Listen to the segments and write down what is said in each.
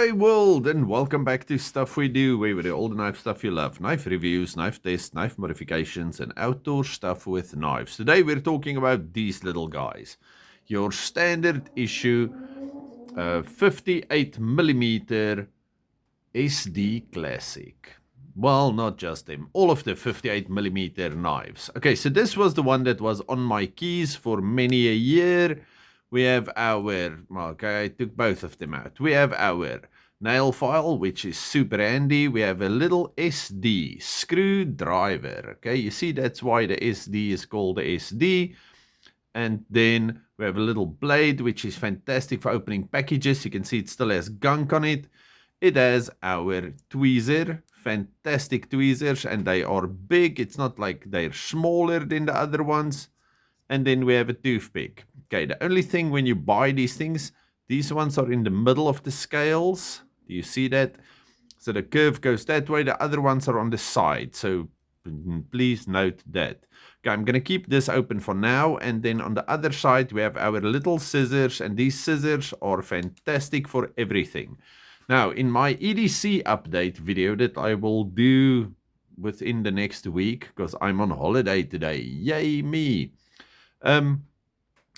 G'day world and welcome back to Stuff We Do, where we do all the knife stuff you love. Knife reviews, knife tests, knife modifications and outdoor stuff with knives. Today we're talking about these little guys. Your standard issue 58mm SD Classic. Well, not just them, all of the 58mm knives. Okay, so this was the one that was on my keys for many a year. We have our, okay, I took both of them out. We have our nail file, which is super handy. We have a little SD screwdriver. Okay, you see that's why the SD is called the SD. And then we have a little blade, which is fantastic for opening packages. You can see it still has gunk on it. It has our tweezer, fantastic tweezers, and they are big. It's not like they're smaller than the other ones. And then we have a toothpick. Okay, the only thing when you buy these things, these ones are in the middle of the scales. Do you see that? So the curve goes that way. The other ones are on the side. So please note that. Okay, I'm going to keep this open for now. And then on the other side, we have our little scissors. And these scissors are fantastic for everything. Now, in my EDC update video that I will do within the next week, because I'm on holiday today. Yay me.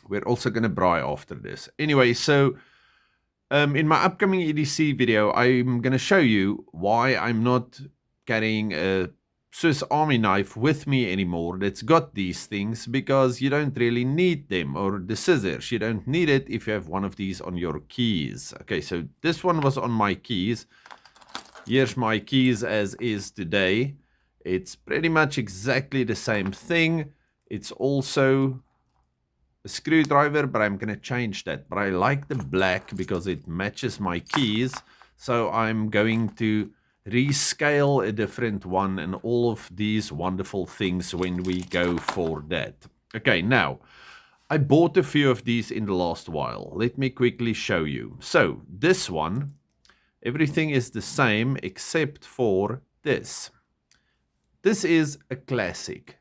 We're also going to braai after this. Anyway, so in my upcoming EDC video, I'm going to show you why I'm not carrying a Swiss Army knife with me anymore that's got these things, because you don't really need them, or the scissors. You don't need it if you have one of these on your keys. Okay, so this one was on my keys. Here's my keys as is today. It's pretty much exactly the same thing. It's also a screwdriver, but I'm going to change that. But I like the black because it matches my keys. So I'm going to rescale a different one and all of these wonderful things when we go for that. Okay, now, I bought a few of these in the last while. Let me quickly show you. So, this one, everything is the same except for this. This is a classic.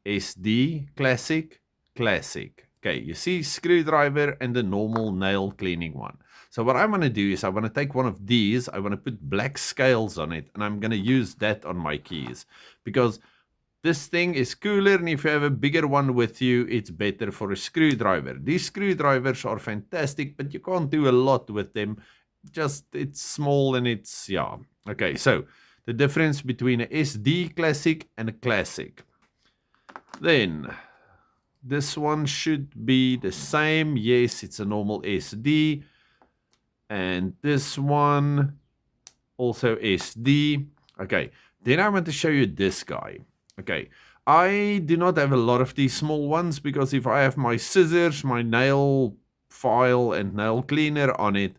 SD, classic, classic. Okay, you see screwdriver and the normal nail cleaning one. So what I want to do is I want to take one of these, I want to put black scales on it, and I'm going to use that on my keys. Because this thing is cooler, and if you have a bigger one with you, it's better for a screwdriver. These screwdrivers are fantastic, but you can't do a lot with them. Just, it's small and it's, yeah. Okay, so the difference between a SD classic and a classic. Then, this one should be the same. Yes, it's a normal SD. And this one, also SD. Okay, then I want to show you this guy. Okay, I do not have a lot of these small ones, because if I have my scissors, my nail file and nail cleaner on it,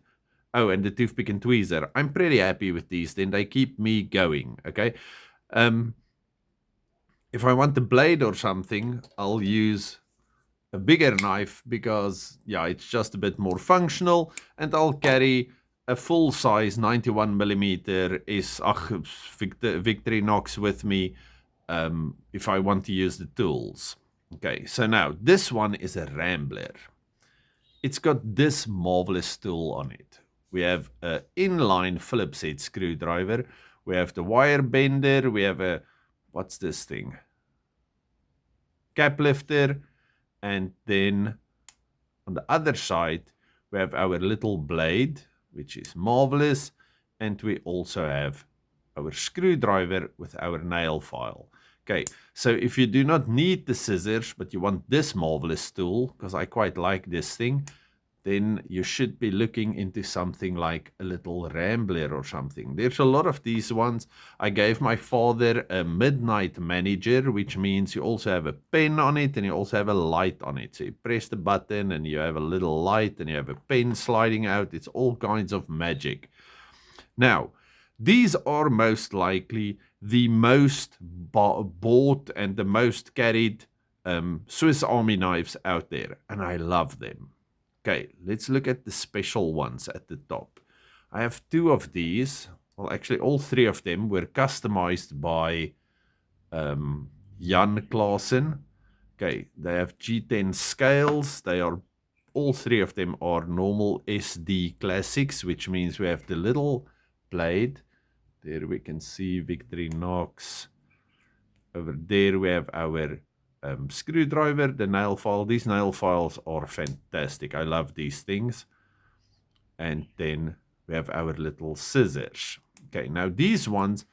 oh, and the toothpick and tweezer, I'm pretty happy with these. Then they keep me going, okay? If I want the blade or something, I'll use a bigger knife because, yeah, it's just a bit more functional, and I'll carry a full-size 91mm Victorinox with me if I want to use the tools. Okay, so now this one is a Rambler. It's got this marvelous tool on it. We have an inline Phillips head screwdriver. We have the wire bender. We have a, what's this thing? Cap lifter. And then on the other side, we have our little blade, which is marvelous. And we also have our screwdriver with our nail file. Okay, so if you do not need the scissors, but you want this marvelous tool, because I quite like this thing, then you should be looking into something like a little Rambler or something. There's a lot of these ones. I gave my father a Midnight Manager, which means you also have a pen on it and you also have a light on it. So you press the button and you have a little light and you have a pen sliding out. It's all kinds of magic. Now, these are most likely the most bought and the most carried Swiss Army knives out there, and I love them. Okay, let's look at the special ones at the top. I have two of these. Well, actually, all three of them were customized by Jan Klaassen. Okay, they have G10 scales. They are all three of them are normal SD classics, which means we have the little blade. There we can see Victorinox. Over there we have our screwdriver, the nail file. These nail files are fantastic. I love these things. And then we have our little scissors. Okay, now these ones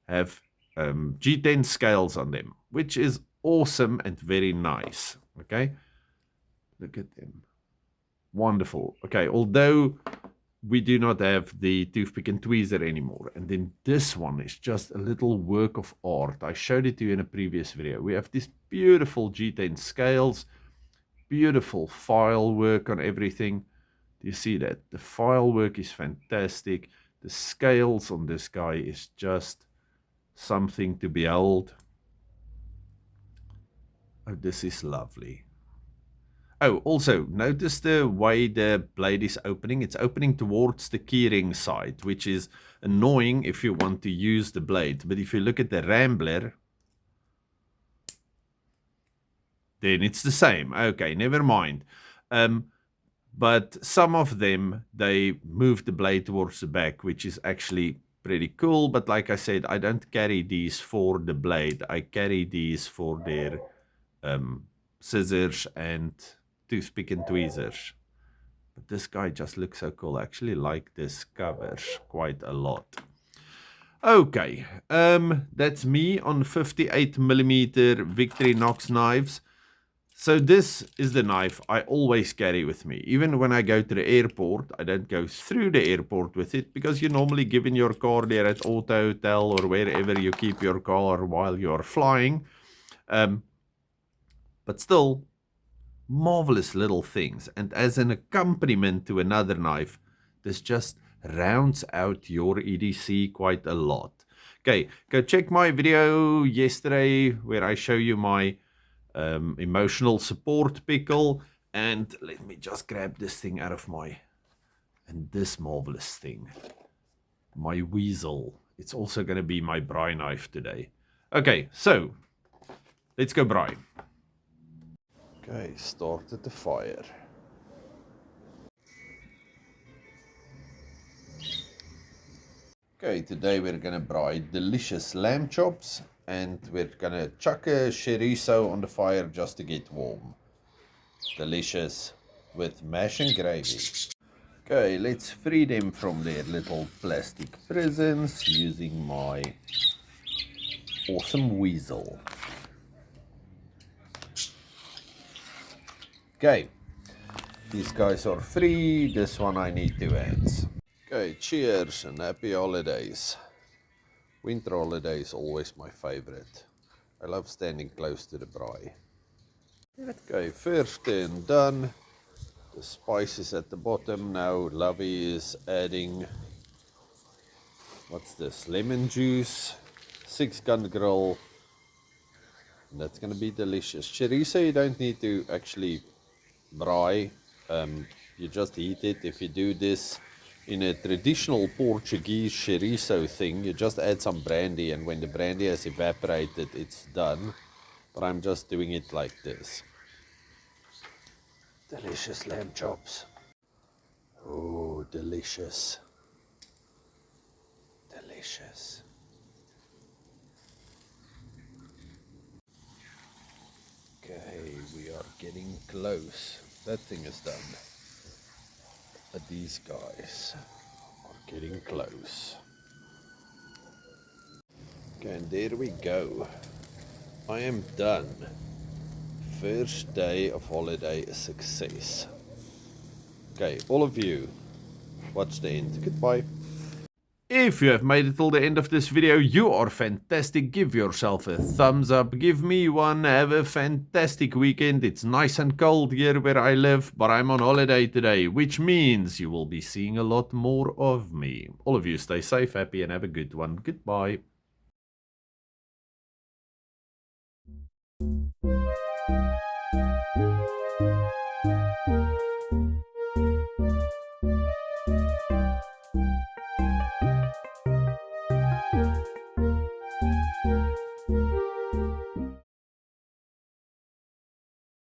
have G10 scales on them, which is awesome and very nice. Okay, look at them. Wonderful. Okay, although we do not have the toothpick and tweezer anymore. And then this one is just a little work of art. I showed it to you in a previous video. We have these beautiful G10 scales, beautiful file work on everything. Do you see that? The file work is fantastic. The scales on this guy is just something to behold. Oh, this is lovely. Oh, also, notice the way the blade is opening. It's opening towards the keyring side, which is annoying if you want to use the blade. But if you look at the Rambler, then it's the same. Okay, never mind. But some of them, they move the blade towards the back, which is actually pretty cool. But like I said, I don't carry these for the blade. I carry these for their scissors and toothpick and tweezers. But this guy just looks so cool. I actually like this cover quite a lot. Okay, that's me on 58mm Victorinox knives. So this is the knife I always carry with me. Even when I go to the airport, I don't go through the airport with it, because you normally give in your car there at Auto Hotel or wherever you keep your car while you're flying. But still, marvelous little things. And as an accompaniment to another knife, this just rounds out your EDC quite a lot. Okay, go check my video yesterday where I show you my emotional support pickle. And let me just grab this thing out of my... And this marvelous thing. My weasel. It's also going to be my braai knife today. Okay, so let's go braai. Okay, started the fire. Okay, today we're gonna braai delicious lamb chops, and we're gonna chuck a chorizo on the fire just to get warm. Delicious with mash and gravy. Okay, let's free them from their little plastic prisons using my awesome weasel. Okay, these guys are free. This one I need 2 hands. Okay, cheers and happy holidays. Winter holidays always my favorite. I love standing close to the braai. Okay, first thing done. The spice is at the bottom. Now Lovey is adding, what's this, lemon juice, 6-gun grill. And that's going to be delicious. Chorizo you don't need to actually braai, you just heat it. If you do this in a traditional Portuguese chorizo thing, you just add some brandy, and when the brandy has evaporated, it's done. But I'm just doing it like this. Delicious lamb chops. Oh, delicious. Delicious. Okay, we are getting close. That thing is done. But these guys are getting close. Okay, and there we go. I am done. First day of holiday a success. Okay, all of you, watch the end. Goodbye. If you have made it till the end of this video, you are fantastic. Give yourself a thumbs up. Give me one. Have a fantastic weekend. It's nice and cold here where I live, but I'm on holiday today, which means you will be seeing a lot more of me. All of you stay safe, happy, and have a good one. Goodbye.